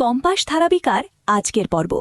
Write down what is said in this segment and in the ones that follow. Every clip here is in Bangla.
কম্পাস ধারাবাহিকার আজকের পর্ব।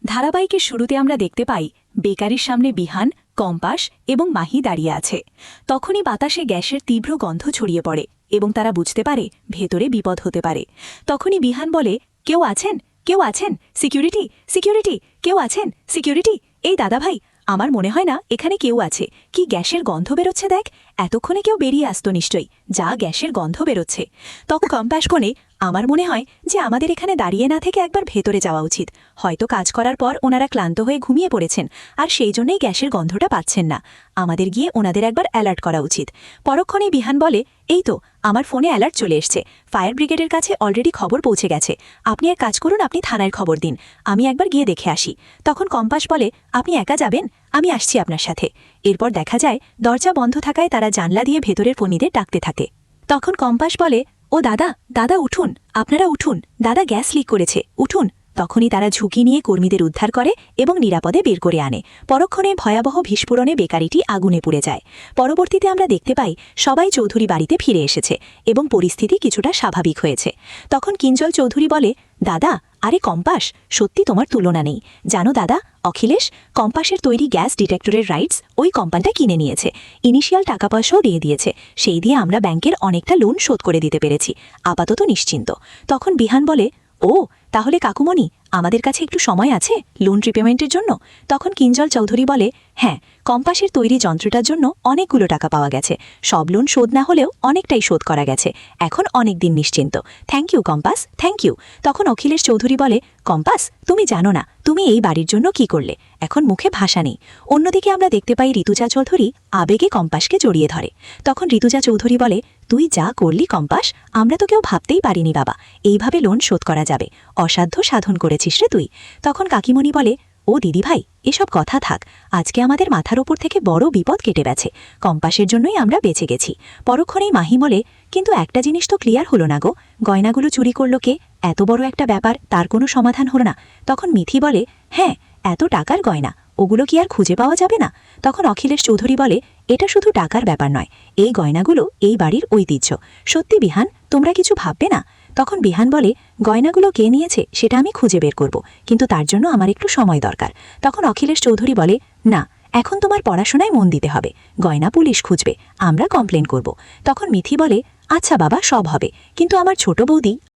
ধারাবাহিকের শুরুতে আমরা দেখতে পাই বেকারির সামনে বিহান, কম্পাস এবং মাহি দাঁড়িয়ে আছে। তখনই বাতাসে গ্যাসের তীব্র গন্ধ ছড়িয়ে পড়ে এবং তারা বুঝতে পারে ভেতরে বিপদ হতে পারে। তখনই বিহান বলে, কেউ আছেন, কেউ আছেন, সিকিউরিটি, সিকিউরিটি, কেউ আছেন, সিকিউরিটি। এই দাদাভাই, আমার মনে হয় না এখানে কেউ আছে। কি গ্যাসের গন্ধ বেরোচ্ছে দেখ, এতক্ষণে কেউ বেরিয়ে আসতো নিশ্চয়ই, যা গ্যাসের গন্ধ বেরোচ্ছে। তখন কম্পাস কোণে, আমার মনে হয় যে আমাদের এখানে দাঁড়িয়ে না থেকে একবার ভেতরে যাওয়া উচিত। হয়তো কাজ করার পর ওনারা ক্লান্ত হয়ে ঘুমিয়ে পড়েছেন আর সেই জন্যই গ্যাসের গন্ধটা পাচ্ছেন না। আমাদের গিয়ে ওনাদের একবার অ্যালার্ট করা উচিত। পরক্ষণে বিহান বলে, এই তো আমার ফোনে অ্যালার্ট চলে এসছে, ফায়ার ব্রিগেডের কাছে অলরেডি খবর পৌঁছে গেছে। আপনি এক কাজ করুন, আপনি থানায় খবর দিন, আমি একবার গিয়ে দেখে আসি। তখন কম্পাস বলে, আপনি একা যাবেন, আমি আসছি আপনার সাথে। এরপর দেখা যায় দরজা বন্ধ থাকায় তারা জানলা দিয়ে ভেতরের ফণিদের ডাকতে থাকে। তখন কম্পাস বলে, ও দাদা, দাদা উঠুন, আপনারা উঠুন, দাদা গ্যাস লিক করেছে, উঠুন। তখনই তারা ঝুঁকি নিয়ে কর্মীদের উদ্ধার করে এবং নিরাপদে বের করে আনে। পরক্ষণে ভয়াবহ বিস্ফোরণে বেকারিটি আগুনে পুড়ে যায়। পরবর্তীতে আমরা দেখতে পাই সবাই চৌধুরী বাড়িতে ফিরে এসেছে এবং পরিস্থিতি কিছুটা স্বাভাবিক হয়েছে। তখন কিঞ্জল চৌধুরী বলে, দাদা, আরে কম্পাস, সত্যি তোমার তুলনা নেই। জানো দাদা, অখিলেশ কম্পাসের তৈরি গ্যাস ডিটেক্টরের রাইটস ওই কোম্পানিটা কিনে নিয়েছে, ইনিশিয়াল টাকা পয়সাও দিয়ে দিয়েছে। সেই দিয়ে আমরা ব্যাংকের অনেকটা লোন শোধ করে দিতে পেরেছি, আপাতত নিশ্চিন্ত। তখন বিহান বলে, ও তাহলে কাকুমণি, আমাদের কাছে একটু সময় আছে লোন রিপেমেন্টের জন্য? তখন কিঞ্জল চৌধুরী বলে, হ্যাঁ, কম্পাসের তৈরি যন্ত্রটার জন্য অনেকগুলো টাকা পাওয়া গেছে, সব লোন শোধ না হলেও অনেকটাই শোধ করা গেছে, এখন অনেক দিন নিশ্চিন্ত। Thank you compass, thank you. তখন অখিলেশ চৌধুরী বলে, কম্পাস, তুমি জানো না তুমি এই বাড়ির জন্য কি করলে, এখন মুখে ভাষা নেই। অন্যদিকে আমরা দেখতে পাই ঋতুজা চৌধুরী আবেগে কম্পাসকে জড়িয়ে ধরে। তখন ঋতুজা চৌধুরী বলে, তুই যা করলি কম্পাস, আমরা তো কেউ ভাবতেই পারিনি বাবা, এইভাবে লোন শোধ করা যাবে, অসাধ্য সাধন করেছিস রে তুই। তখন কাকিমণি বলে, ও দিদিভাই, এসব কথা থাক, আজকে আমাদের মাথার ওপর থেকে বড় বিপদ কেটে গেছে, কম্পাসের জন্যই আমরা বেঁচে গেছি। পরক্ষণেই মাহি বলে, কিন্তু একটা জিনিস তো ক্লিয়ার হলো না গো, গয়নাগুলো চুরি করলো কে? এত বড় একটা ব্যাপার, তার কোনো সমাধান হলো না। তখন মিথি বলে, হ্যাঁ, এত টাকার গয়না, ওগুলো কি আর খুঁজে পাওয়া যাবে না? তখন অখিলেশ চৌধুরী বলে, এটা শুধু টাকার ব্যাপার নয়, এই গয়নাগুলো এই বাড়ির ঐতিহ্য। সত্যি বিহান, তোমরা কিছু ভাববে না? তখন বিহান বলে, গয়নাগুলো কে নিয়েছে সেটা আমি খুঁজে বের করব, কিন্তু তার জন্য আমার একটু সময় দরকার। তখন অখিলেশ চৌধুরী বলে, না, এখন তোমার পড়াশোনায় মন দিতে হবে, গয়না পুলিশ খুঁজবে, আমরা কমপ্লেন করব। তখন মিথি বলে, আচ্ছা বাবা, সব হবে, কিন্তু আমার ছোট বৌদি